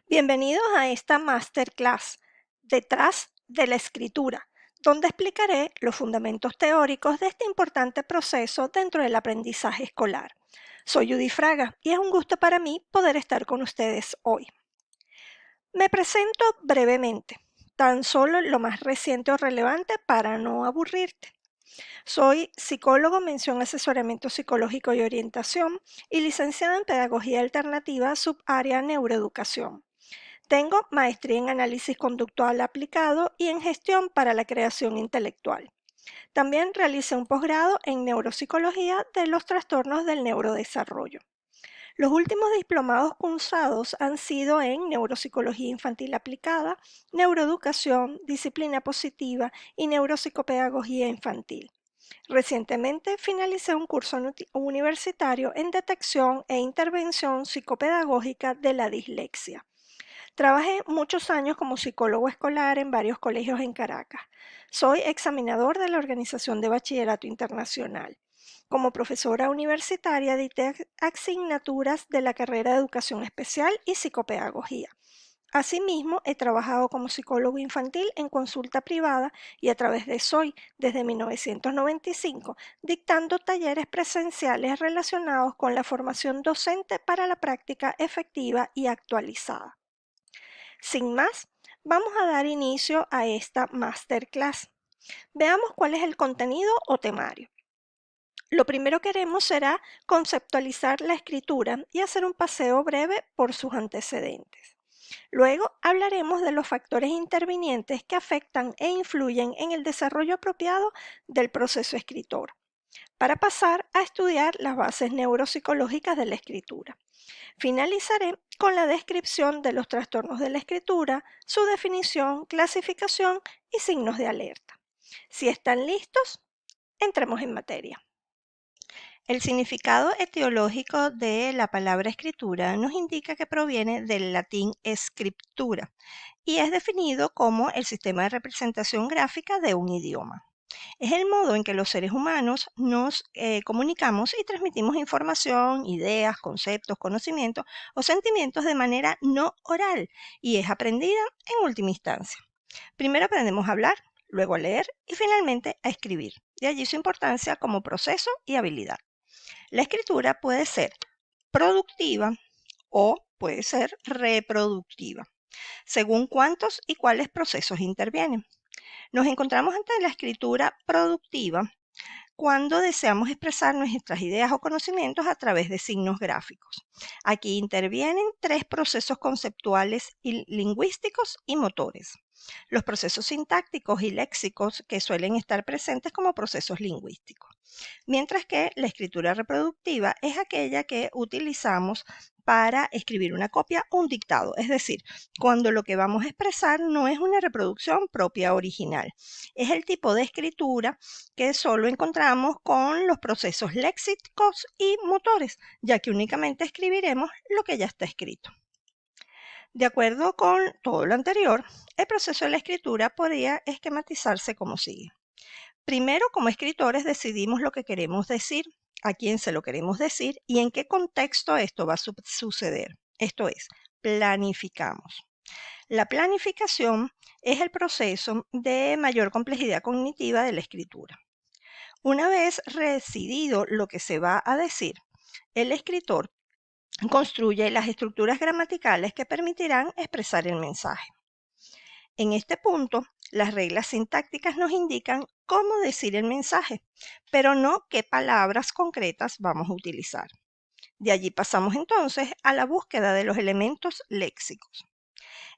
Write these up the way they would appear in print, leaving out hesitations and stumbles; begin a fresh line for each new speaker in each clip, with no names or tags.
Bienvenidos a esta masterclass detrás de la escritura, donde explicaré los fundamentos teóricos de este importante proceso dentro del aprendizaje escolar. Soy Judy Fraga y es un gusto para mí poder estar con ustedes hoy. Me presento brevemente, tan solo lo más reciente o relevante para no aburrirte. Soy psicólogo, mención asesoramiento psicológico y orientación y licenciada en Pedagogía Alternativa, subárea Neuroeducación. Tengo maestría en análisis conductual aplicado y en gestión para la creación intelectual. También realicé un posgrado en neuropsicología de los trastornos del neurodesarrollo. Los últimos diplomados cursados han sido en neuropsicología infantil aplicada, neuroeducación, disciplina positiva y neuropsicopedagogía infantil. Recientemente finalicé un curso universitario en detección e intervención psicopedagógica de la dislexia. Trabajé muchos años como psicólogo escolar en varios colegios en Caracas. Soy examinador de la Organización de Bachillerato Internacional. Como profesora universitaria dicté asignaturas de la carrera de Educación Especial y Psicopedagogía. Asimismo, he trabajado como psicólogo infantil en consulta privada y a través de SOY desde 1995, dictando talleres presenciales relacionados con la formación docente para la práctica efectiva y actualizada. Sin más, vamos a dar inicio a esta masterclass. Veamos cuál es el contenido o temario. Lo primero que haremos será conceptualizar la escritura y hacer un paseo breve por sus antecedentes. Luego hablaremos de los factores intervinientes que afectan e influyen en el desarrollo apropiado del proceso escritor, para pasar a estudiar las bases neuropsicológicas de la escritura. Finalizaré con la descripción de los trastornos de la escritura, su definición, clasificación y signos de alerta. Si están listos, entremos en materia. El significado etiológico de la palabra escritura nos indica que proviene del latín scriptura y es definido como el sistema de representación gráfica de un idioma. Es el modo en que los seres humanos nos comunicamos y transmitimos información, ideas, conceptos, conocimientos o sentimientos de manera no oral y es aprendida en última instancia. Primero aprendemos a hablar, luego a leer y finalmente a escribir. De allí su importancia como proceso y habilidad. La escritura puede ser productiva o puede ser reproductiva, según cuántos y cuáles procesos intervienen. Nos encontramos ante la escritura productiva cuando deseamos expresar nuestras ideas o conocimientos a través de signos gráficos. Aquí intervienen tres procesos conceptuales y lingüísticos y motores. Los procesos sintácticos y léxicos que suelen estar presentes como procesos lingüísticos. Mientras que la escritura reproductiva es aquella que utilizamos para escribir una copia o un dictado, es decir, cuando lo que vamos a expresar no es una reproducción propia original. Es el tipo de escritura que solo encontramos con los procesos léxicos y motores, ya que únicamente escribiremos lo que ya está escrito. De acuerdo con todo lo anterior, el proceso de la escritura podría esquematizarse como sigue. Primero, como escritores, decidimos lo que queremos decir, a quién se lo queremos decir y en qué contexto esto va a suceder. Esto es, planificamos. La planificación es el proceso de mayor complejidad cognitiva de la escritura. Una vez decidido lo que se va a decir, el escritor construye las estructuras gramaticales que permitirán expresar el mensaje. En este punto, las reglas sintácticas nos indican cómo decir el mensaje, pero no qué palabras concretas vamos a utilizar. De allí pasamos entonces a la búsqueda de los elementos léxicos.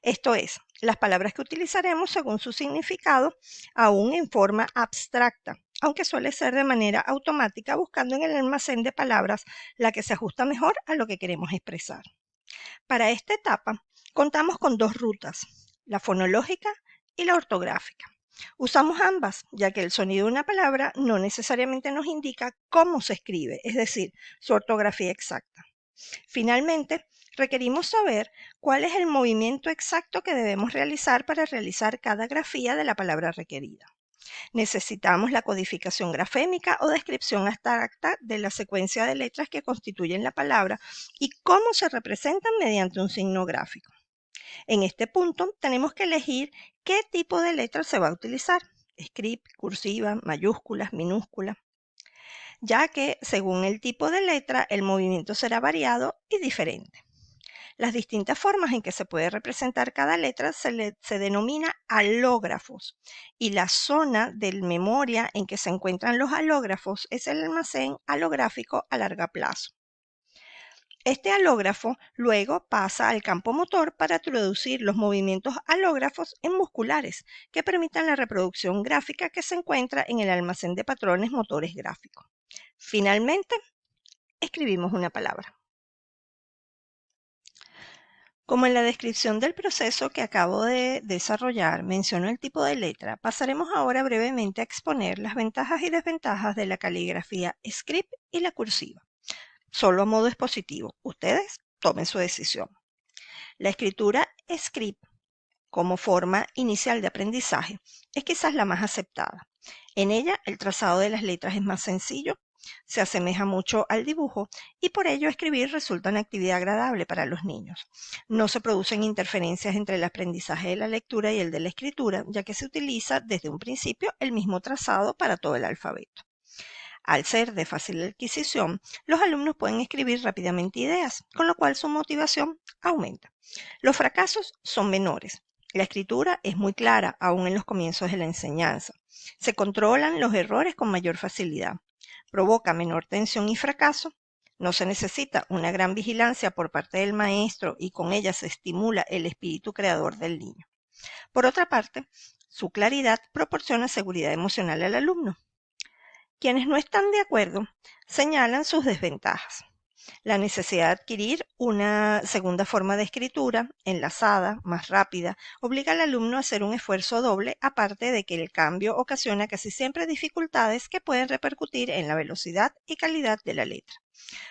Esto es, las palabras que utilizaremos según su significado, aún en forma abstracta, aunque suele ser de manera automática buscando en el almacén de palabras la que se ajusta mejor a lo que queremos expresar. Para esta etapa, contamos con dos rutas, la fonológica y la ortográfica. Usamos ambas, ya que el sonido de una palabra no necesariamente nos indica cómo se escribe, es decir, su ortografía exacta. Finalmente, requerimos saber cuál es el movimiento exacto que debemos realizar para realizar cada grafía de la palabra requerida. Necesitamos la codificación grafémica o descripción abstracta de la secuencia de letras que constituyen la palabra y cómo se representan mediante un signo gráfico. En este punto tenemos que elegir qué tipo de letra se va a utilizar: script, cursiva, mayúsculas, minúsculas, ya que según el tipo de letra el movimiento será variado y diferente. Las distintas formas en que se puede representar cada letra se denomina alógrafos, y la zona de memoria en que se encuentran los alógrafos es el almacén alográfico a largo plazo. Este alógrafo luego pasa al campo motor para traducir los movimientos alógrafos en musculares que permitan la reproducción gráfica que se encuentra en el almacén de patrones motores gráficos. Finalmente, escribimos una palabra. Como en la descripción del proceso que acabo de desarrollar menciono el tipo de letra, pasaremos ahora brevemente a exponer las ventajas y desventajas de la caligrafía script y la cursiva. Solo a modo expositivo, ustedes tomen su decisión. La escritura script como forma inicial de aprendizaje es quizás la más aceptada. En ella el trazado de las letras es más sencillo, se asemeja mucho al dibujo y por ello escribir resulta una actividad agradable para los niños. No se producen interferencias entre el aprendizaje de la lectura y el de la escritura, ya que se utiliza desde un principio el mismo trazado para todo el alfabeto. Al ser de fácil adquisición, los alumnos pueden escribir rápidamente ideas, con lo cual su motivación aumenta. Los fracasos son menores. La escritura es muy clara aún en los comienzos de la enseñanza. Se controlan los errores con mayor facilidad. Provoca menor tensión y fracaso. No se necesita una gran vigilancia por parte del maestro y con ella se estimula el espíritu creador del niño. Por otra parte, su claridad proporciona seguridad emocional al alumno. Quienes no están de acuerdo señalan sus desventajas. La necesidad de adquirir una segunda forma de escritura, enlazada, más rápida, obliga al alumno a hacer un esfuerzo doble, aparte de que el cambio ocasiona casi siempre dificultades que pueden repercutir en la velocidad y calidad de la letra.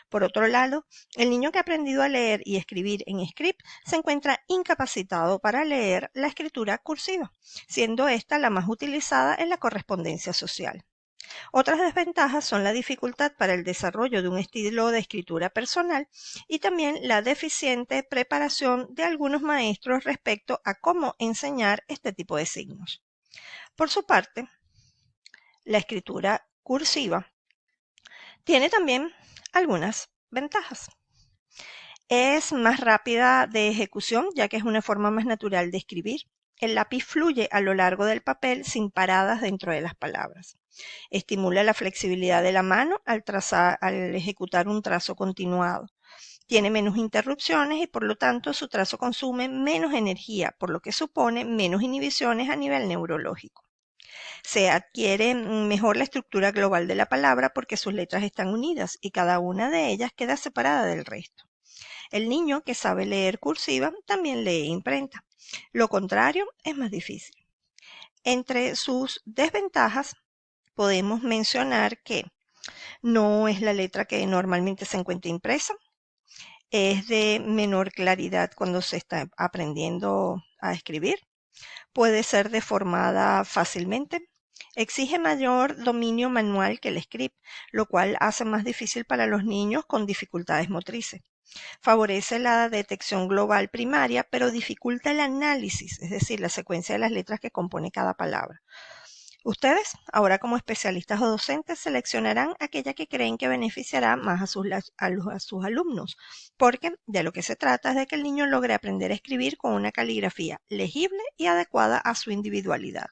Por otro lado, el niño que ha aprendido a leer y escribir en script se encuentra incapacitado para leer la escritura cursiva, siendo esta la más utilizada en la correspondencia social. Otras desventajas son la dificultad para el desarrollo de un estilo de escritura personal y también la deficiente preparación de algunos maestros respecto a cómo enseñar este tipo de signos. Por su parte, la escritura cursiva tiene también algunas ventajas. Es más rápida de ejecución, ya que es una forma más natural de escribir. El lápiz fluye a lo largo del papel sin paradas dentro de las palabras. Estimula la flexibilidad de la mano al ejecutar un trazo continuado. Tiene menos interrupciones y por lo tanto su trazo consume menos energía, por lo que supone menos inhibiciones a nivel neurológico. Se adquiere mejor la estructura global de la palabra porque sus letras están unidas y cada una de ellas queda separada del resto. El niño que sabe leer cursiva también lee imprenta. Lo contrario es más difícil. Entre sus desventajas podemos mencionar que no es la letra que normalmente se encuentra impresa, es de menor claridad cuando se está aprendiendo a escribir, puede ser deformada fácilmente, exige mayor dominio manual que el script, lo cual hace más difícil para los niños con dificultades motrices. Favorece la detección global primaria, pero dificulta el análisis, es decir, la secuencia de las letras que compone cada palabra. Ustedes, ahora como especialistas o docentes, seleccionarán aquella que creen que beneficiará más a sus alumnos, porque de lo que se trata es de que el niño logre aprender a escribir con una caligrafía legible y adecuada a su individualidad.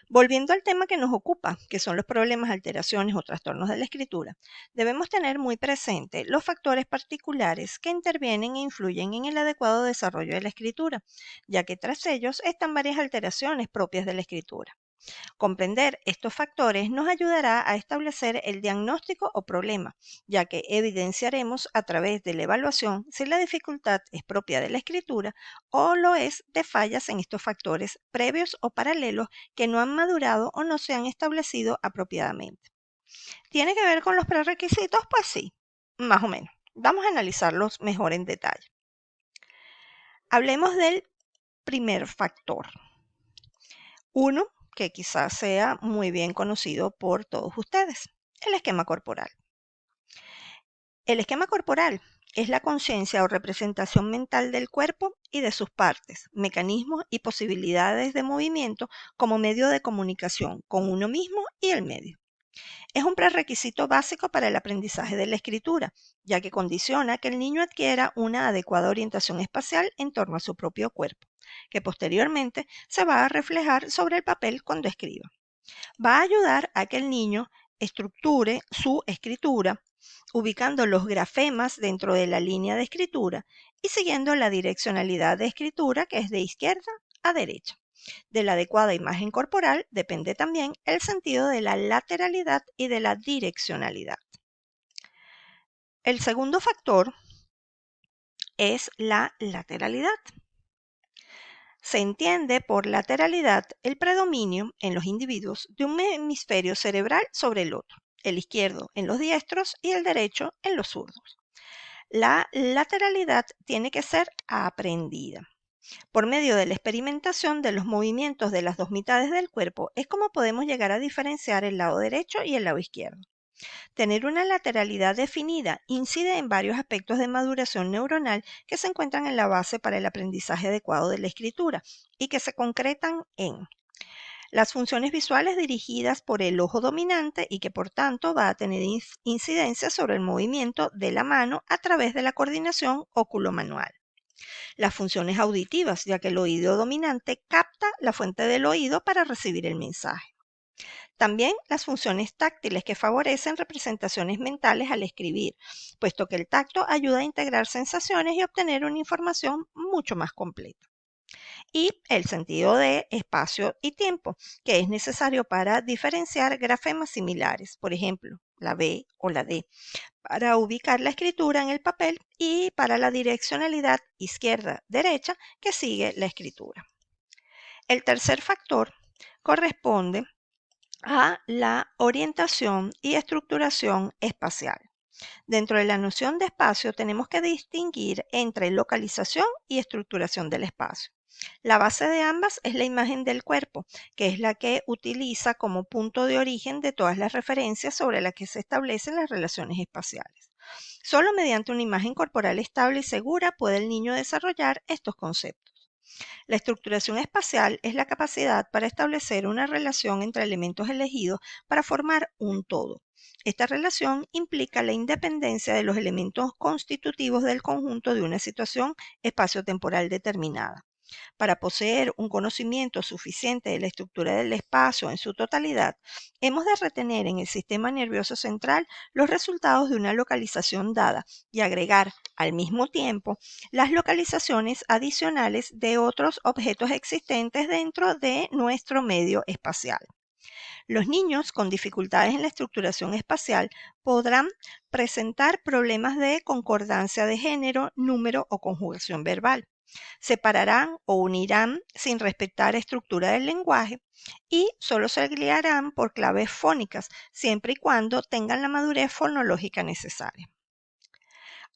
Volviendo al tema que nos ocupa, que son los problemas, alteraciones o trastornos de la escritura, debemos tener muy presente los factores particulares que intervienen e influyen en el adecuado desarrollo de la escritura, ya que tras ellos están varias alteraciones propias de la escritura. Comprender estos factores nos ayudará a establecer el diagnóstico o problema, ya que evidenciaremos a través de la evaluación si la dificultad es propia de la escritura o lo es de fallas en estos factores previos o paralelos que no han madurado o no se han establecido apropiadamente. ¿Tiene que ver con los prerequisitos? Pues sí, más o menos. Vamos a analizarlos mejor en detalle. Hablemos del primer factor. Uno que quizás sea muy bien conocido por todos ustedes, el esquema corporal. El esquema corporal es la conciencia o representación mental del cuerpo y de sus partes, mecanismos y posibilidades de movimiento como medio de comunicación con uno mismo y el medio. Es un prerequisito básico para el aprendizaje de la escritura, ya que condiciona que el niño adquiera una adecuada orientación espacial en torno a su propio cuerpo, que posteriormente se va a reflejar sobre el papel cuando escriba. Va a ayudar a que el niño estructure su escritura, ubicando los grafemas dentro de la línea de escritura y siguiendo la direccionalidad de escritura, que es de izquierda a derecha. De la adecuada imagen corporal depende también el sentido de la lateralidad y de la direccionalidad. El segundo factor es la lateralidad. Se entiende por lateralidad el predominio en los individuos de un hemisferio cerebral sobre el otro, el izquierdo en los diestros y el derecho en los zurdos. La lateralidad tiene que ser aprendida. Por medio de la experimentación de los movimientos de las dos mitades del cuerpo es como podemos llegar a diferenciar el lado derecho y el lado izquierdo. Tener una lateralidad definida incide en varios aspectos de maduración neuronal que se encuentran en la base para el aprendizaje adecuado de la escritura y que se concretan en las funciones visuales dirigidas por el ojo dominante y que por tanto va a tener incidencia sobre el movimiento de la mano a través de la coordinación óculo-manual. Las funciones auditivas, ya que el oído dominante capta la fuente del oído para recibir el mensaje. También las funciones táctiles que favorecen representaciones mentales al escribir, puesto que el tacto ayuda a integrar sensaciones y obtener una información mucho más completa. Y el sentido de espacio y tiempo, que es necesario para diferenciar grafemas similares, por ejemplo, la B o la D, para ubicar la escritura en el papel y para la direccionalidad izquierda-derecha que sigue la escritura. El tercer factor corresponde a la orientación y estructuración espacial. Dentro de la noción de espacio tenemos que distinguir entre localización y estructuración del espacio. La base de ambas es la imagen del cuerpo, que es la que utiliza como punto de origen de todas las referencias sobre las que se establecen las relaciones espaciales. Solo mediante una imagen corporal estable y segura puede el niño desarrollar estos conceptos. La estructuración espacial es la capacidad para establecer una relación entre elementos elegidos para formar un todo. Esta relación implica la independencia de los elementos constitutivos del conjunto de una situación espacio-temporal determinada. Para poseer un conocimiento suficiente de la estructura del espacio en su totalidad, hemos de retener en el sistema nervioso central los resultados de una localización dada y agregar al mismo tiempo las localizaciones adicionales de otros objetos existentes dentro de nuestro medio espacial. Los niños con dificultades en la estructuración espacial podrán presentar problemas de concordancia de género, número o conjugación verbal. Separarán o unirán sin respetar estructura del lenguaje y solo se guiarán por claves fónicas, siempre y cuando tengan la madurez fonológica necesaria.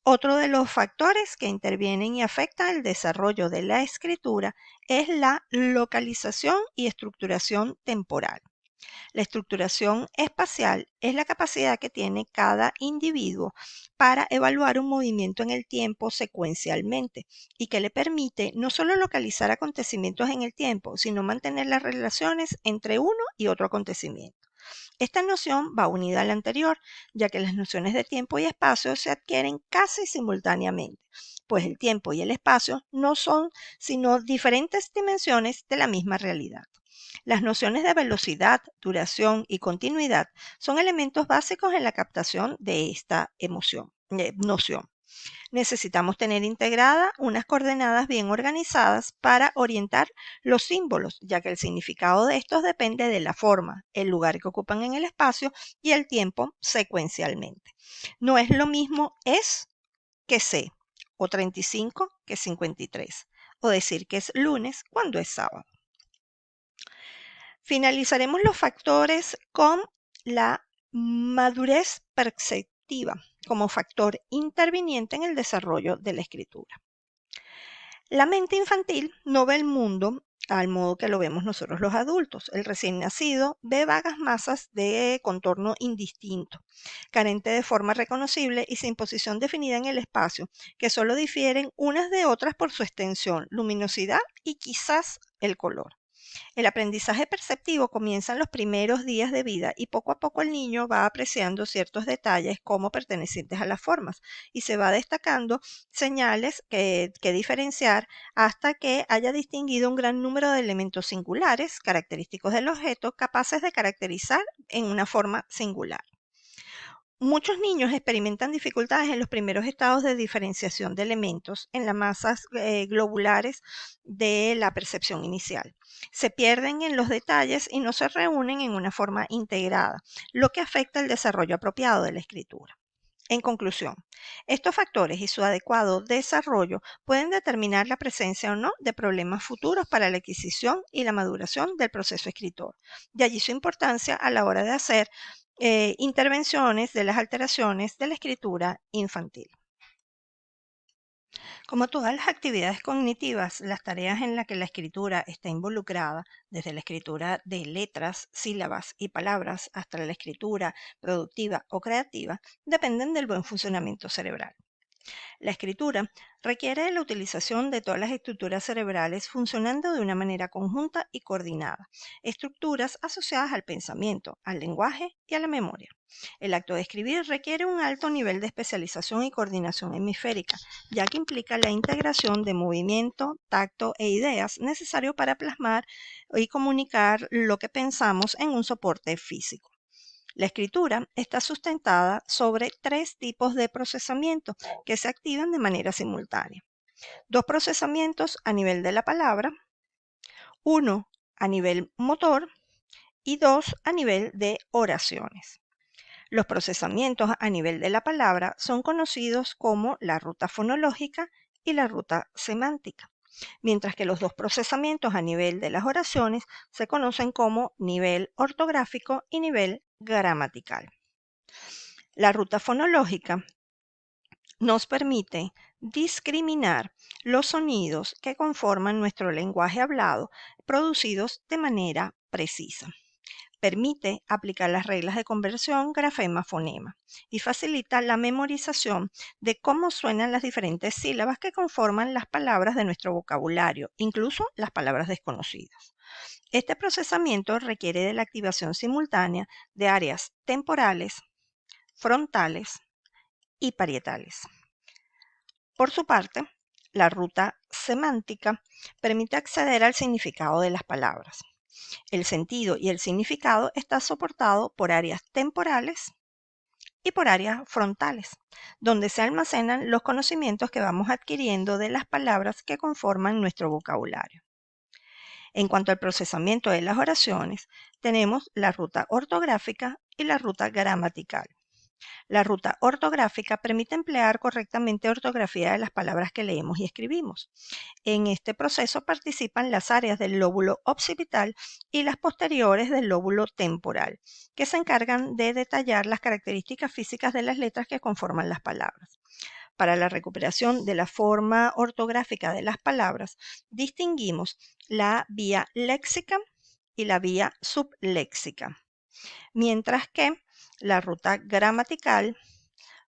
Otro de los factores que intervienen y afectan el desarrollo de la escritura es la localización y estructuración temporal. La estructuración espacial es la capacidad que tiene cada individuo para evaluar un movimiento en el tiempo secuencialmente y que le permite no solo localizar acontecimientos en el tiempo, sino mantener las relaciones entre uno y otro acontecimiento. Esta noción va unida a la anterior, ya que las nociones de tiempo y espacio se adquieren casi simultáneamente, pues el tiempo y el espacio no son sino diferentes dimensiones de la misma realidad. Las nociones de velocidad, duración y continuidad son elementos básicos en la captación de esta noción. Necesitamos tener integradas unas coordenadas bien organizadas para orientar los símbolos, ya que el significado de estos depende de la forma, el lugar que ocupan en el espacio y el tiempo secuencialmente. No es lo mismo es que sé, o 35 que 53, o decir que es lunes cuando es sábado. Finalizaremos los factores con la madurez perceptiva como factor interviniente en el desarrollo de la escritura. La mente infantil no ve el mundo al modo que lo vemos nosotros los adultos. El recién nacido ve vagas masas de contorno indistinto, carente de forma reconocible y sin posición definida en el espacio, que solo difieren unas de otras por su extensión, luminosidad y quizás el color. El aprendizaje perceptivo comienza en los primeros días de vida y poco a poco el niño va apreciando ciertos detalles como pertenecientes a las formas y se va destacando señales que diferenciar hasta que haya distinguido un gran número de elementos singulares, característicos del objeto, capaces de caracterizar en una forma singular. Muchos niños experimentan dificultades en los primeros estados de diferenciación de elementos en las masas globulares de la percepción inicial. Se pierden en los detalles y no se reúnen en una forma integrada, lo que afecta el desarrollo apropiado de la escritura. En conclusión, estos factores y su adecuado desarrollo pueden determinar la presencia o no de problemas futuros para la adquisición y la maduración del proceso escritor. De allí su importancia a la hora de hacer intervenciones de las alteraciones de la escritura infantil. Como todas las actividades cognitivas, las tareas en las que la escritura está involucrada, desde la escritura de letras, sílabas y palabras hasta la escritura productiva o creativa, dependen del buen funcionamiento cerebral. La escritura requiere de la utilización de todas las estructuras cerebrales funcionando de una manera conjunta y coordinada, estructuras asociadas al pensamiento, al lenguaje y a la memoria. El acto de escribir requiere un alto nivel de especialización y coordinación hemisférica, ya que implica la integración de movimiento, tacto e ideas necesario para plasmar y comunicar lo que pensamos en un soporte físico. La escritura está sustentada sobre tres tipos de procesamiento que se activan de manera simultánea. Dos procesamientos a nivel de la palabra, uno a nivel motor y dos a nivel de oraciones. Los procesamientos a nivel de la palabra son conocidos como la ruta fonológica y la ruta semántica, mientras que los dos procesamientos a nivel de las oraciones se conocen como nivel ortográfico y nivel gramatical. La ruta fonológica nos permite discriminar los sonidos que conforman nuestro lenguaje hablado producidos de manera precisa. Permite aplicar las reglas de conversión grafema-fonema y facilita la memorización de cómo suenan las diferentes sílabas que conforman las palabras de nuestro vocabulario, incluso las palabras desconocidas. Este procesamiento requiere de la activación simultánea de áreas temporales, frontales y parietales. Por su parte, la ruta semántica permite acceder al significado de las palabras. El sentido y el significado está soportado por áreas temporales y por áreas frontales, donde se almacenan los conocimientos que vamos adquiriendo de las palabras que conforman nuestro vocabulario. En cuanto al procesamiento de las oraciones, tenemos la ruta ortográfica y la ruta gramatical. La ruta ortográfica permite emplear correctamente ortografía de las palabras que leemos y escribimos. En este proceso participan las áreas del lóbulo occipital y las posteriores del lóbulo temporal, que se encargan de detallar las características físicas de las letras que conforman las palabras. Para la recuperación de la forma ortográfica de las palabras, distinguimos la vía léxica y la vía subléxica, mientras que la ruta gramatical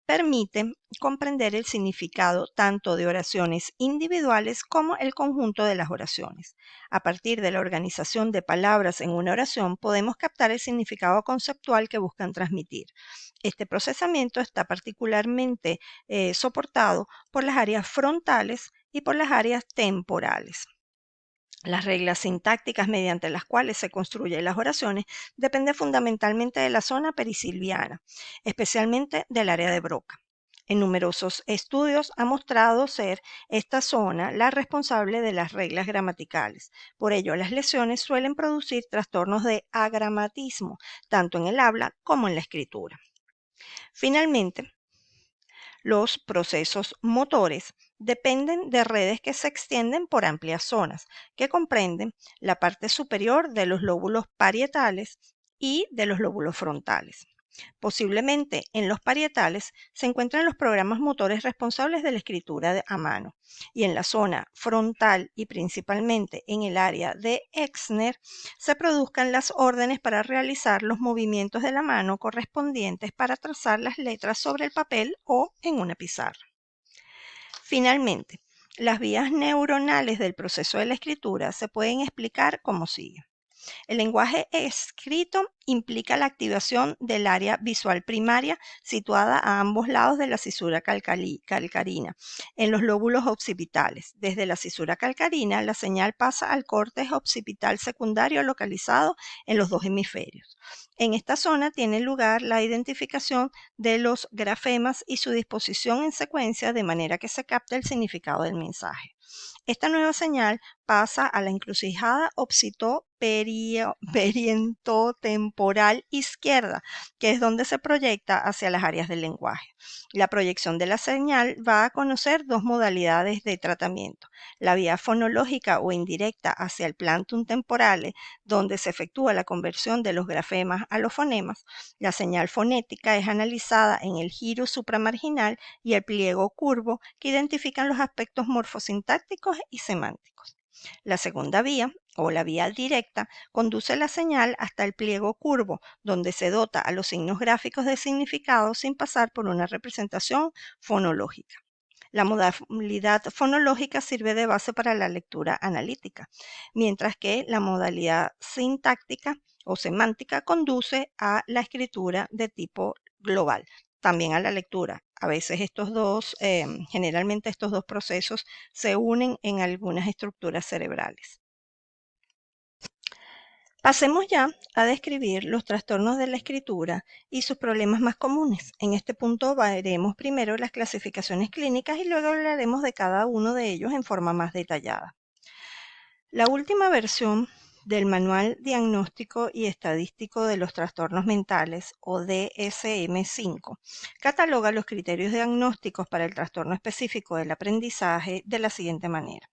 permite comprender el significado tanto de oraciones individuales como el conjunto de las oraciones. A partir de la organización de palabras en una oración, podemos captar el significado conceptual que buscan transmitir. Este procesamiento está particularmente soportado por las áreas frontales y por las áreas temporales. Las reglas sintácticas mediante las cuales se construyen las oraciones dependen fundamentalmente de la zona perisilviana, especialmente del área de Broca. En numerosos estudios ha mostrado ser esta zona la responsable de las reglas gramaticales. Por ello, las lesiones suelen producir trastornos de agramatismo, tanto en el habla como en la escritura. Finalmente, los procesos motores dependen de redes que se extienden por amplias zonas, que comprenden la parte superior de los lóbulos parietales y de los lóbulos frontales. Posiblemente en los parietales se encuentran los programas motores responsables de la escritura a mano, y en la zona frontal y principalmente en el área de Exner se produzcan las órdenes para realizar los movimientos de la mano correspondientes para trazar las letras sobre el papel o en una pizarra. Finalmente, las vías neuronales del proceso de la escritura se pueden explicar como sigue. El lenguaje escrito implica la activación del área visual primaria situada a ambos lados de la cisura calcarina, en los lóbulos occipitales. Desde la cisura calcarina, la señal pasa al córtex occipital secundario localizado en los dos hemisferios. En esta zona tiene lugar la identificación de los grafemas y su disposición en secuencia de manera que se capte el significado del mensaje. Esta nueva señal pasa a la encrucijada occipito-perientotemporal izquierda, que es donde se proyecta hacia las áreas del lenguaje. La proyección de la señal va a conocer dos modalidades de tratamiento: la vía fonológica o indirecta hacia el plantum temporale, donde se efectúa la conversión de los grafemas a los fonemas. La señal fonética es analizada en el giro supramarginal y el pliego curvo, que identifican los aspectos morfosintácticos y semánticos. La segunda vía, o la vía directa, conduce la señal hasta el pliego curvo, donde se dota a los signos gráficos de significado sin pasar por una representación fonológica. La modalidad fonológica sirve de base para la lectura analítica, mientras que la modalidad sintáctica o semántica conduce a la escritura de tipo global, también a la lectura. A veces generalmente estos dos procesos se unen en algunas estructuras cerebrales. Pasemos ya a describir los trastornos de la escritura y sus problemas más comunes. En este punto veremos primero las clasificaciones clínicas y luego hablaremos de cada uno de ellos en forma más detallada. La última versión del Manual Diagnóstico y Estadístico de los Trastornos Mentales, o DSM-5, cataloga los criterios diagnósticos para el trastorno específico del aprendizaje de la siguiente manera: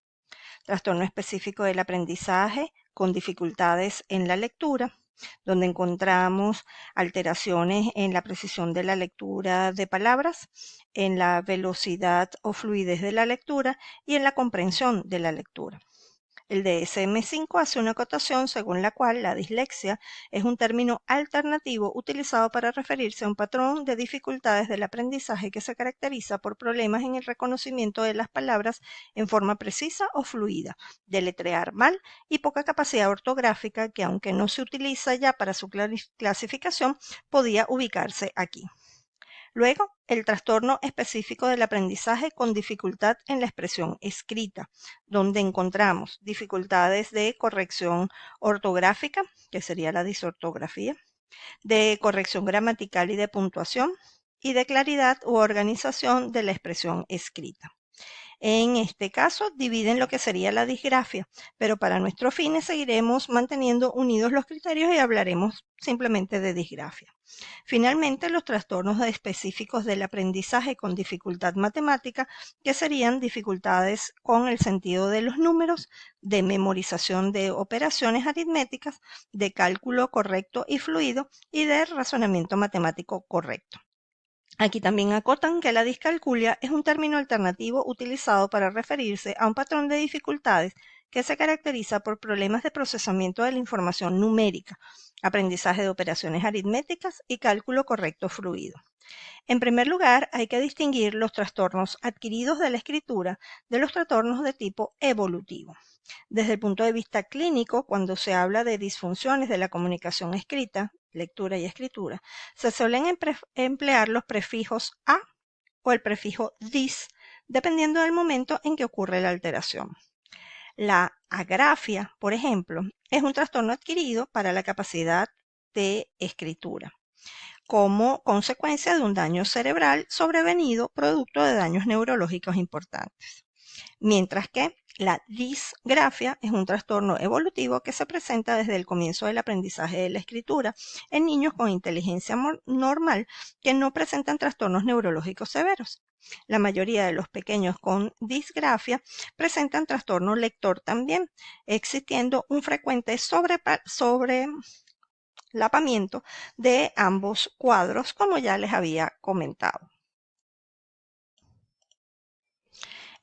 trastorno específico del aprendizaje con dificultades en la lectura, donde encontramos alteraciones en la precisión de la lectura de palabras, en la velocidad o fluidez de la lectura y en la comprensión de la lectura. El DSM-5 hace una acotación según la cual la dislexia es un término alternativo utilizado para referirse a un patrón de dificultades del aprendizaje que se caracteriza por problemas en el reconocimiento de las palabras en forma precisa o fluida, deletrear mal y poca capacidad ortográfica que, aunque no se utiliza ya para su clasificación, podía ubicarse aquí. Luego, el trastorno específico del aprendizaje con dificultad en la expresión escrita, donde encontramos dificultades de corrección ortográfica, que sería la disortografía, de corrección gramatical y de puntuación, y de claridad u organización de la expresión escrita. En este caso, dividen lo que sería la disgrafia, pero para nuestros fines seguiremos manteniendo unidos los criterios y hablaremos simplemente de disgrafia. Finalmente, los trastornos específicos del aprendizaje con dificultad matemática, que serían dificultades con el sentido de los números, de memorización de operaciones aritméticas, de cálculo correcto y fluido y de razonamiento matemático correcto. Aquí también acotan que la discalculia es un término alternativo utilizado para referirse a un patrón de dificultades que se caracteriza por problemas de procesamiento de la información numérica, aprendizaje de operaciones aritméticas y cálculo correcto fluido. En primer lugar, hay que distinguir los trastornos adquiridos de la escritura de los trastornos de tipo evolutivo. Desde el punto de vista clínico, cuando se habla de disfunciones de la comunicación escrita, lectura y escritura, se suelen emplear los prefijos a o el prefijo dis, dependiendo del momento en que ocurre la alteración. La agrafia, por ejemplo, es un trastorno adquirido para la capacidad de escritura, como consecuencia de un daño cerebral sobrevenido producto de daños neurológicos importantes. Mientras que la disgrafia es un trastorno evolutivo que se presenta desde el comienzo del aprendizaje de la escritura en niños con inteligencia normal que no presentan trastornos neurológicos severos. La mayoría de los pequeños con disgrafia presentan trastorno lector también, existiendo un frecuente solapamiento de ambos cuadros, como ya les había comentado.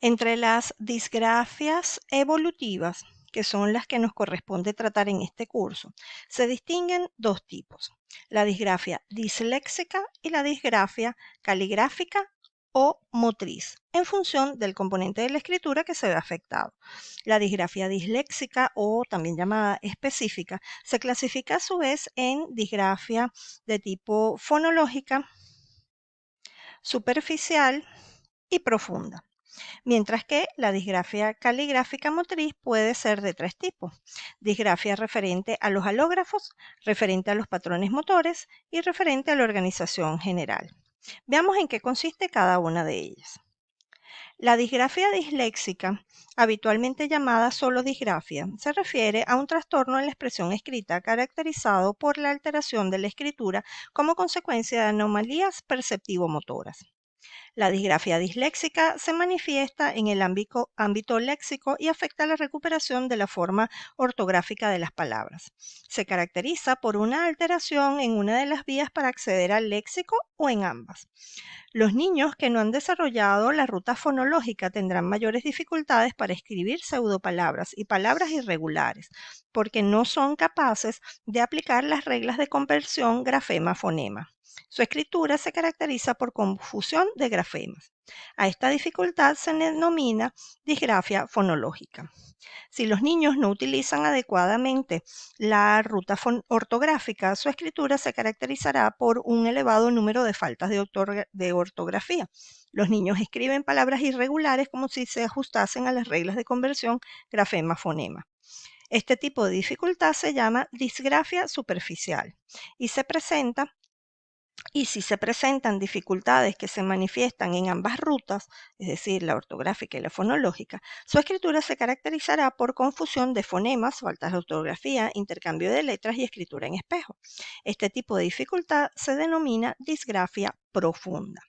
Entre las disgrafias evolutivas, que son las que nos corresponde tratar en este curso, se distinguen dos tipos: la disgrafia disléxica y la disgrafia caligráfica o motriz, en función del componente de la escritura que se ve afectado. La disgrafia disléxica, o también llamada específica, se clasifica a su vez en disgrafia de tipo fonológica, superficial y profunda. Mientras que la disgrafia caligráfica motriz puede ser de tres tipos: disgrafia referente a los halógrafos, referente a los patrones motores y referente a la organización general. Veamos en qué consiste cada una de ellas. La disgrafia disléxica, habitualmente llamada solo disgrafia, se refiere a un trastorno en la expresión escrita caracterizado por la alteración de la escritura como consecuencia de anomalías perceptivo-motoras. La disgrafia disléxica se manifiesta en el ámbito léxico y afecta la recuperación de la forma ortográfica de las palabras. Se caracteriza por una alteración en una de las vías para acceder al léxico o en ambas. Los niños que no han desarrollado la ruta fonológica tendrán mayores dificultades para escribir pseudopalabras y palabras irregulares, porque no son capaces de aplicar las reglas de conversión grafema-fonema. Su escritura se caracteriza por confusión de grafemas. A esta dificultad se denomina disgrafia fonológica. Si los niños no utilizan adecuadamente la ruta ortográfica, su escritura se caracterizará por un elevado número de faltas de ortografía. Los niños escriben palabras irregulares como si se ajustasen a las reglas de conversión grafema-fonema. Este tipo de dificultad se llama disgrafia superficial y si se presentan dificultades que se manifiestan en ambas rutas, es decir, la ortográfica y la fonológica, su escritura se caracterizará por confusión de fonemas, faltas de ortografía, intercambio de letras y escritura en espejo. Este tipo de dificultad se denomina disgrafia profunda.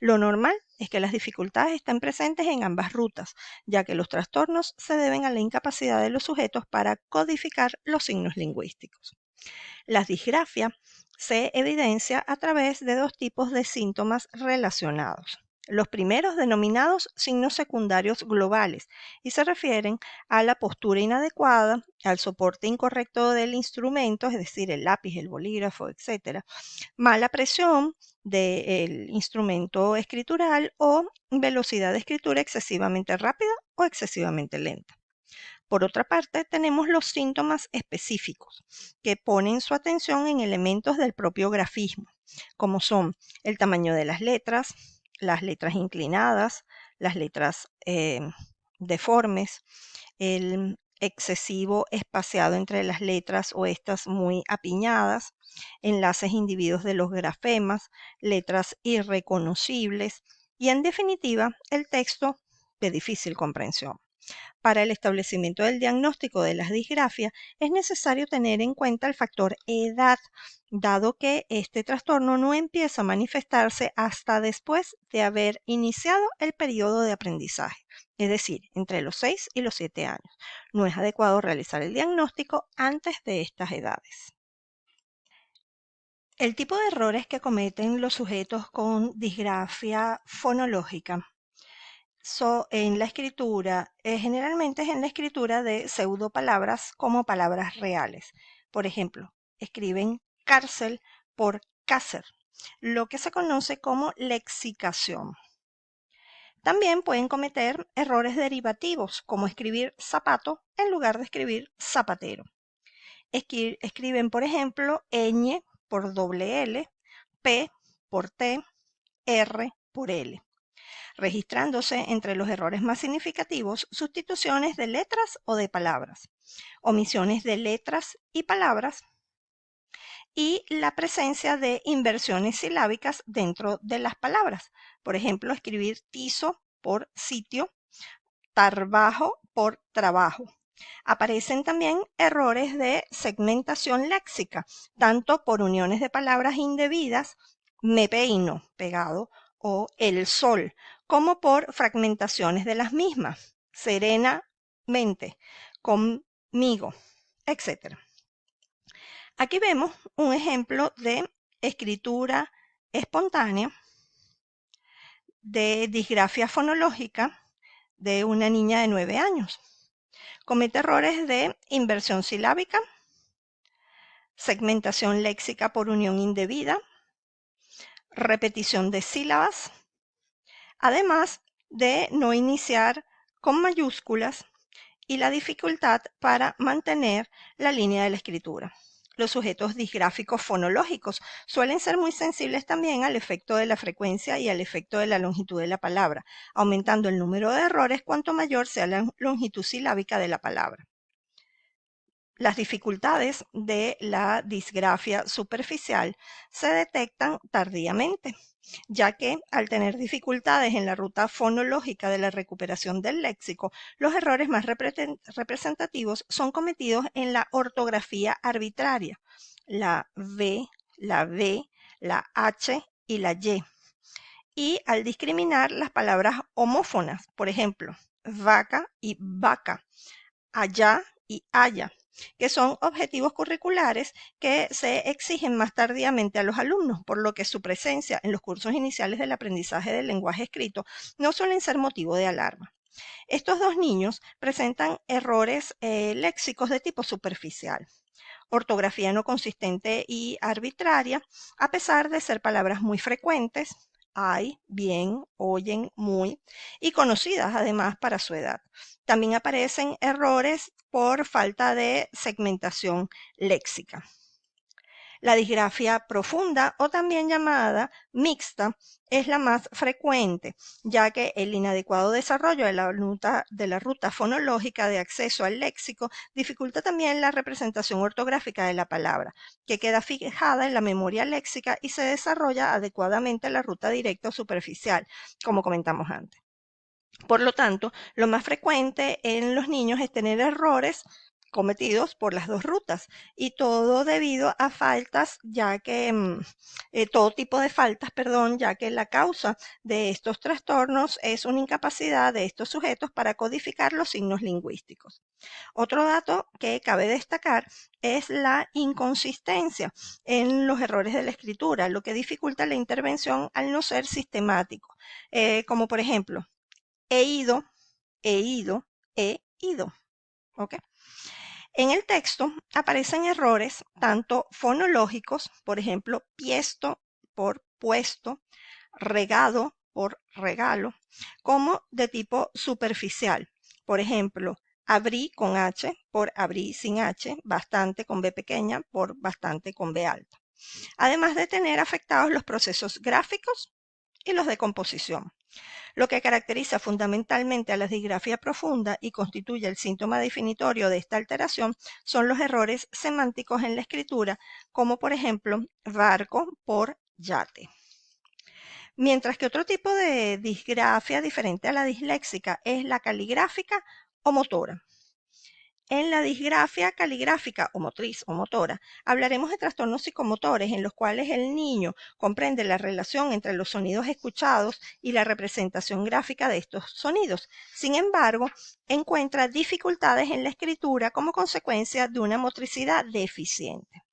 Lo normal es que las dificultades estén presentes en ambas rutas, ya que los trastornos se deben a la incapacidad de los sujetos para codificar los signos lingüísticos. La disgrafia se evidencia a través de dos tipos de síntomas relacionados. Los primeros, denominados signos secundarios globales, y se refieren a la postura inadecuada, al soporte incorrecto del instrumento, es decir, el lápiz, el bolígrafo, etc., mala presión del instrumento escritural o velocidad de escritura excesivamente rápida o excesivamente lenta. Por otra parte, tenemos los síntomas específicos, que ponen su atención en elementos del propio grafismo, como son el tamaño de las letras inclinadas, las letras deformes, el excesivo espaciado entre las letras o estas muy apiñadas, enlaces individuos de los grafemas, letras irreconocibles y, en definitiva, el texto de difícil comprensión. Para el establecimiento del diagnóstico de las disgrafias es necesario tener en cuenta el factor edad, dado que este trastorno no empieza a manifestarse hasta después de haber iniciado el periodo de aprendizaje, es decir, entre los 6 y los 7 años. No es adecuado realizar el diagnóstico antes de estas edades. El tipo de errores que cometen los sujetos con disgrafia fonológica en la escritura, generalmente es en la escritura de pseudopalabras como palabras reales. Por ejemplo, escriben cárcel por cácer, lo que se conoce como lexicación. También pueden cometer errores derivativos, como escribir zapato en lugar de escribir zapatero. Escriben, por ejemplo, ñ por doble L, P por T, R por L, registrándose entre los errores más significativos sustituciones de letras o de palabras, omisiones de letras y palabras y la presencia de inversiones silábicas dentro de las palabras. Por ejemplo, escribir tizo por sitio, tarbajo por trabajo. Aparecen también errores de segmentación léxica, tanto por uniones de palabras indebidas, me peino, pegado, o el sol, como por fragmentaciones de las mismas, serenamente, conmigo, etc. Aquí vemos un ejemplo de escritura espontánea, de disgrafia fonológica de una niña de 9 años. Comete errores de inversión silábica, segmentación léxica por unión indebida, repetición de sílabas, además de no iniciar con mayúsculas y la dificultad para mantener la línea de la escritura. Los sujetos disgráficos fonológicos suelen ser muy sensibles también al efecto de la frecuencia y al efecto de la longitud de la palabra, aumentando el número de errores cuanto mayor sea la longitud silábica de la palabra. Las dificultades de la disgrafia superficial se detectan tardíamente, ya que al tener dificultades en la ruta fonológica de la recuperación del léxico, los errores más representativos son cometidos en la ortografía arbitraria, la V, la B, la H y la y al discriminar las palabras homófonas, por ejemplo, vaca y vaca, allá y haya, que son objetivos curriculares que se exigen más tardíamente a los alumnos, por lo que su presencia en los cursos iniciales del aprendizaje del lenguaje escrito no suelen ser motivo de alarma. Estos dos niños presentan errores léxicos de tipo superficial, ortografía no consistente y arbitraria, a pesar de ser palabras muy frecuentes, hay, bien, oyen, muy, y conocidas además para su edad. También aparecen errores por falta de segmentación léxica. La disgrafia profunda o también llamada mixta es la más frecuente, ya que el inadecuado desarrollo de la ruta fonológica de acceso al léxico dificulta también la representación ortográfica de la palabra, que queda fijada en la memoria léxica y se desarrolla adecuadamente la ruta directa o superficial, como comentamos antes. Por lo tanto, lo más frecuente en los niños es tener errores cometidos por las dos rutas y todo debido a faltas, ya que todo tipo de faltas, perdón, ya que la causa de estos trastornos es una incapacidad de estos sujetos para codificar los signos lingüísticos. Otro dato que cabe destacar es la inconsistencia en los errores de la escritura, lo que dificulta la intervención al no ser sistemático, como por ejemplo, he ido, he ido, he ido. ¿Ok? En el texto aparecen errores tanto fonológicos, por ejemplo, piesto por puesto, regado por regalo, como de tipo superficial. Por ejemplo, abrí con H por abrí sin H, bastante con B pequeña por bastante con B alta. Además de tener afectados los procesos gráficos y los de composición. Lo que caracteriza fundamentalmente a la disgrafía profunda y constituye el síntoma definitorio de esta alteración son los errores semánticos en la escritura, como por ejemplo barco por yate. Mientras que otro tipo de disgrafia diferente a la disléxica es la caligráfica o motora. En la disgrafia caligráfica o motriz o motora, hablaremos de trastornos psicomotores en los cuales el niño comprende la relación entre los sonidos escuchados y la representación gráfica de estos sonidos. Sin embargo, encuentra dificultades en la escritura como consecuencia de una motricidad deficiente.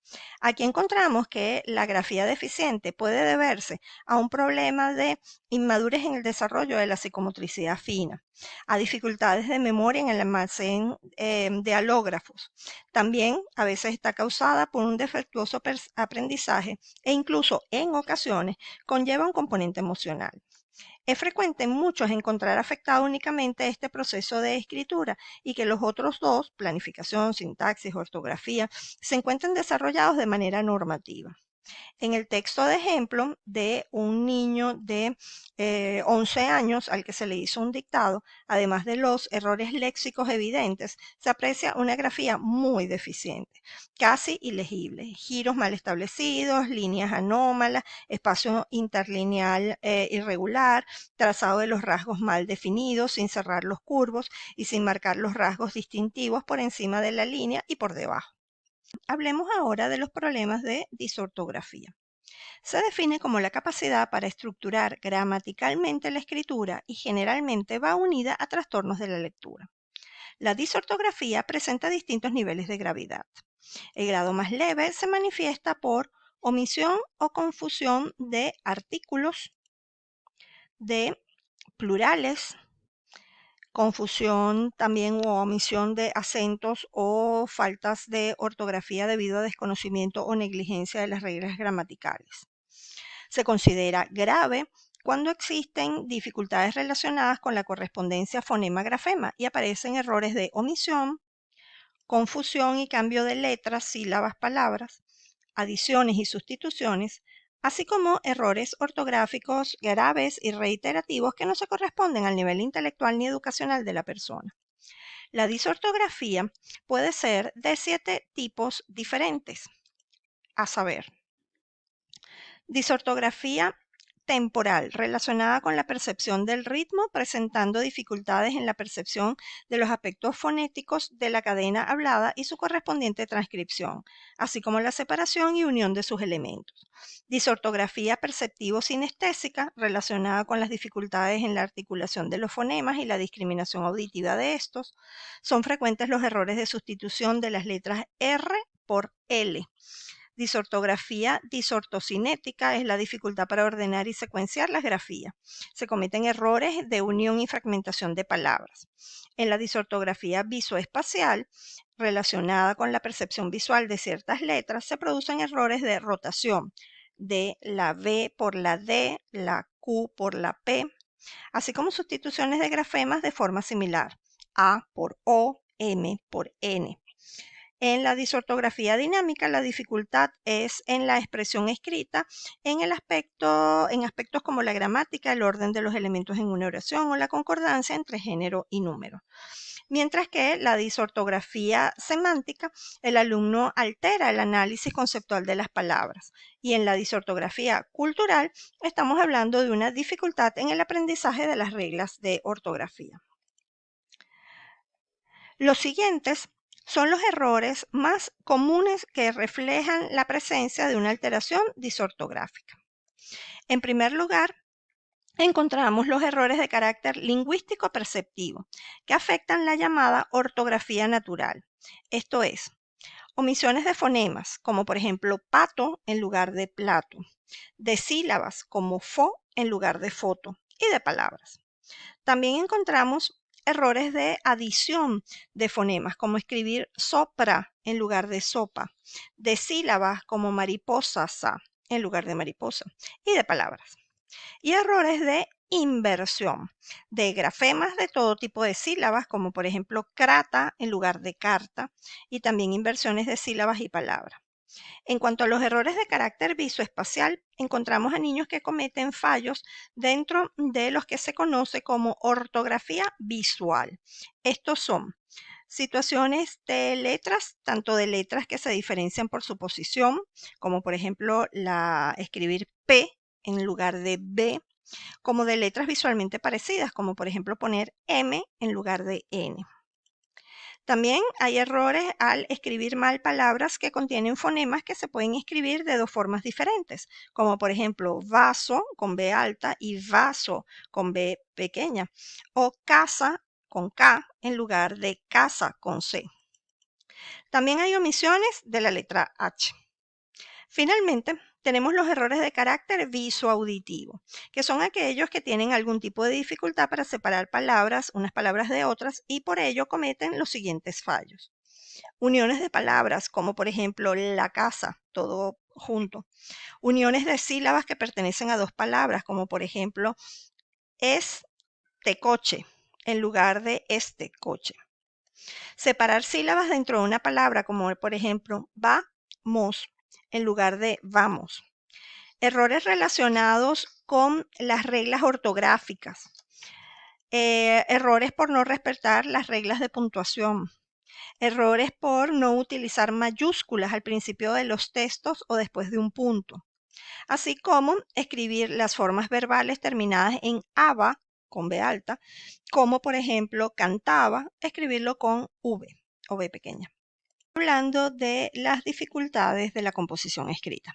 Aquí encontramos que la grafía deficiente puede deberse a un problema de inmadurez en el desarrollo de la psicomotricidad fina, a dificultades de memoria en el almacén de alógrafos. También a veces está causada por un defectuoso aprendizaje e incluso en ocasiones conlleva un componente emocional. Es frecuente en muchos encontrar afectado únicamente este proceso de escritura y que los otros dos, planificación, sintaxis, ortografía, se encuentren desarrollados de manera normativa. En el texto de ejemplo de un niño de 11 años al que se le hizo un dictado, además de los errores léxicos evidentes, se aprecia una grafía muy deficiente, casi ilegible, giros mal establecidos, líneas anómalas, espacio interlineal irregular, trazado de los rasgos mal definidos, sin cerrar los curvos y sin marcar los rasgos distintivos por encima de la línea y por debajo. Hablemos ahora de los problemas de disortografía. Se define como la capacidad para estructurar gramaticalmente la escritura y generalmente va unida a trastornos de la lectura. La disortografía presenta distintos niveles de gravedad. El grado más leve se manifiesta por omisión o confusión de artículos, de plurales, confusión también o omisión de acentos o faltas de ortografía debido a desconocimiento o negligencia de las reglas gramaticales. Se considera grave cuando existen dificultades relacionadas con la correspondencia fonema-grafema y aparecen errores de omisión, confusión y cambio de letras, sílabas, palabras, adiciones y sustituciones, así como errores ortográficos graves y reiterativos que no se corresponden al nivel intelectual ni educacional de la persona. La disortografía puede ser de 7 tipos diferentes, a saber, disortografía temporal, relacionada con la percepción del ritmo, presentando dificultades en la percepción de los aspectos fonéticos de la cadena hablada y su correspondiente transcripción, así como la separación y unión de sus elementos. Disortografía perceptivo-sinestésica, relacionada con las dificultades en la articulación de los fonemas y la discriminación auditiva de estos. Son frecuentes los errores de sustitución de las letras R por L. Disortografía disortocinética es la dificultad para ordenar y secuenciar las grafías. Se cometen errores de unión y fragmentación de palabras. En la disortografía visoespacial, relacionada con la percepción visual de ciertas letras, se producen errores de rotación de la V por la D, la Q por la P, así como sustituciones de grafemas de forma similar, A por O, M por N. En la disortografía dinámica, la dificultad es en la expresión escrita, en aspectos como la gramática, el orden de los elementos en una oración o la concordancia entre género y número. Mientras que la disortografía semántica, el alumno altera el análisis conceptual de las palabras. Y en la disortografía cultural, estamos hablando de una dificultad en el aprendizaje de las reglas de ortografía. Los siguientes son los errores más comunes que reflejan la presencia de una alteración disortográfica. En primer lugar, encontramos los errores de carácter lingüístico perceptivo, que afectan la llamada ortografía natural. Esto es, omisiones de fonemas, como por ejemplo pato en lugar de plato, de sílabas como fo en lugar de foto y de palabras. También encontramos errores de adición de fonemas, como escribir sopra en lugar de sopa, de sílabas como mariposa sa en lugar de mariposa, y de palabras. Y errores de inversión, de grafemas de todo tipo de sílabas, como por ejemplo crata en lugar de carta, y también inversiones de sílabas y palabras. En cuanto a los errores de carácter visoespacial, encontramos a niños que cometen fallos dentro de los que se conoce como ortografía visual. Estos son situaciones de letras, tanto de letras que se diferencian por su posición, como por ejemplo escribir P en lugar de B, como de letras visualmente parecidas, como por ejemplo poner M en lugar de N. También hay errores al escribir mal palabras que contienen fonemas que se pueden escribir de dos formas diferentes, como por ejemplo vaso con B alta y vaso con B pequeña, o casa con K en lugar de casa con C. También hay omisiones de la letra H. Finalmente, tenemos los errores de carácter visoauditivo, que son aquellos que tienen algún tipo de dificultad para separar unas palabras de otras, y por ello cometen los siguientes fallos. Uniones de palabras, como por ejemplo la casa, todo junto. Uniones de sílabas que pertenecen a dos palabras, como por ejemplo este coche en lugar de este coche. Separar sílabas dentro de una palabra, como por ejemplo vamos en lugar de vamos. Errores relacionados con las reglas ortográficas. Errores por no respetar las reglas de puntuación. Errores por no utilizar mayúsculas al principio de los textos o después de un punto. Así como escribir las formas verbales terminadas en aba, con B alta, como por ejemplo cantaba, escribirlo con V o B pequeña. Hablando de las dificultades de la composición escrita.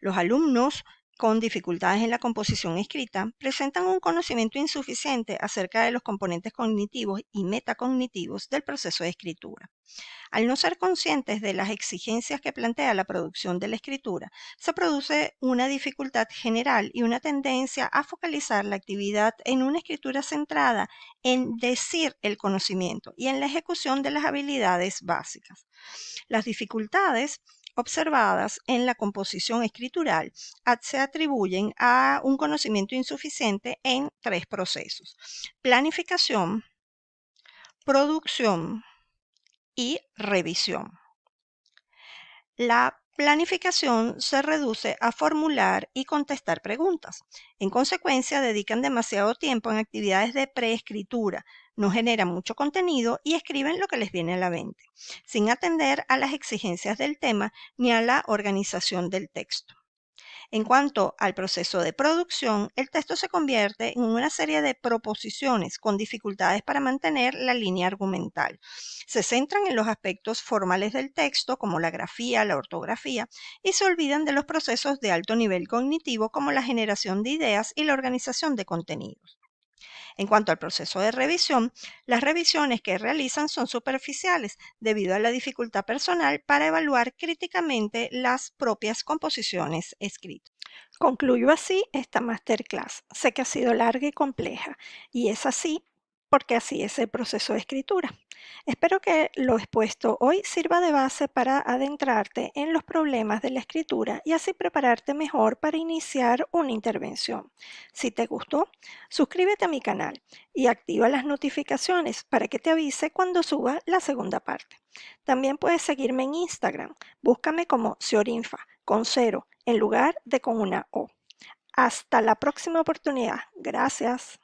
Los alumnos con dificultades en la composición escrita presentan un conocimiento insuficiente acerca de los componentes cognitivos y metacognitivos del proceso de escritura. Al no ser conscientes de las exigencias que plantea la producción de la escritura, se produce una dificultad general y una tendencia a focalizar la actividad en una escritura centrada en decir el conocimiento y en la ejecución de las habilidades básicas. Las dificultades observadas en la composición escritural se atribuyen a un conocimiento insuficiente en tres procesos: planificación, producción y revisión. La planificación se reduce a formular y contestar preguntas. En consecuencia, dedican demasiado tiempo en actividades de preescritura, no generan mucho contenido y escriben lo que les viene a la mente, sin atender a las exigencias del tema ni a la organización del texto. En cuanto al proceso de producción, el texto se convierte en una serie de proposiciones con dificultades para mantener la línea argumental. Se centran en los aspectos formales del texto, como la grafía, la ortografía, y se olvidan de los procesos de alto nivel cognitivo, como la generación de ideas y la organización de contenidos. En cuanto al proceso de revisión, las revisiones que realizan son superficiales debido a la dificultad personal para evaluar críticamente las propias composiciones escritas. Concluyo así esta masterclass. Sé que ha sido larga y compleja, y es así porque así es el proceso de escritura. Espero que lo expuesto hoy sirva de base para adentrarte en los problemas de la escritura y así prepararte mejor para iniciar una intervención. Si te gustó, suscríbete a mi canal y activa las notificaciones para que te avise cuando suba la segunda parte. También puedes seguirme en Instagram. Búscame como Siorinfa, con cero, en lugar de con una O. Hasta la próxima oportunidad. Gracias.